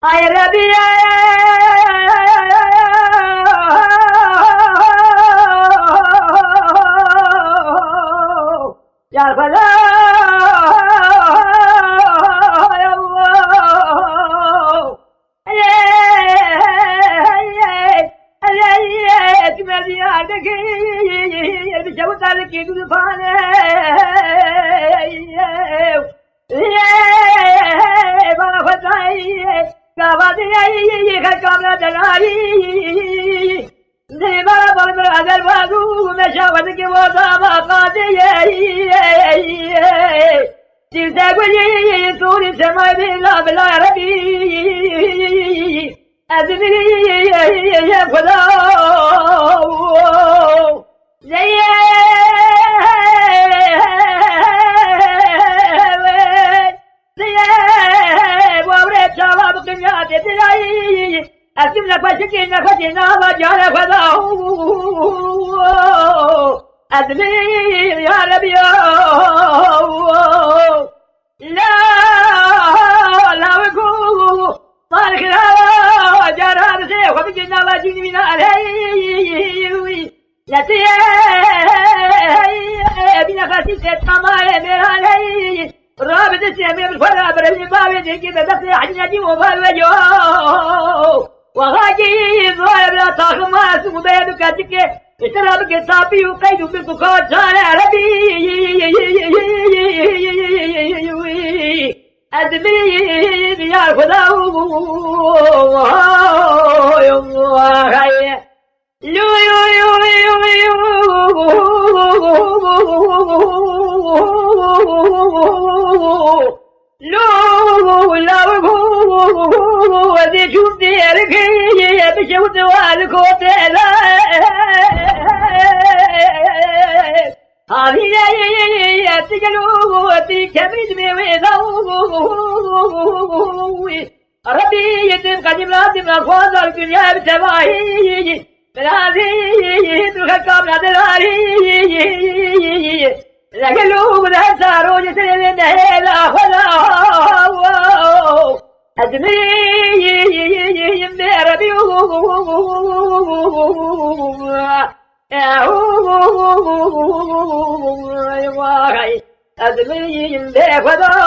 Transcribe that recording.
Ay Rabbi ya Fela ya Allah etme diyardaki bir çabuklar ki gülfane bana fatayı kavadiye kalkamla denari ne bana bana azer vadu meşavat ki voda makadiye Sirte gülü turi semay bila bila rabbi Azmi ya khuda Zeye Cevap dünya dediler, esimle başıki nefesine alacağına kadar. Azmi ya Rabbi ya. La veku, salkira, carar se, habicina la cinina aleyhi. Latiye, bina kasite tamaye meraleyhi. رابط السمير الفرا برمي باوي ذيكي بدفع حجنتي وفالوجو وغاجي ظالم لا تاخما سمبيد كاتك اشتراب كتابي وقيد بكوكات سانا ربي أدبي يا خدا لو يو يو يو يو ذي شوف ديرك بشوت والكوت لا هذه تجلو تكمل بيضاء ربي يتم قديم لازم أخوض الدنيا بتباهي بلادي تخكم لدلالي لقلوب ذا سارو جسر من هلا خلا أدمي بربي أدمي بربي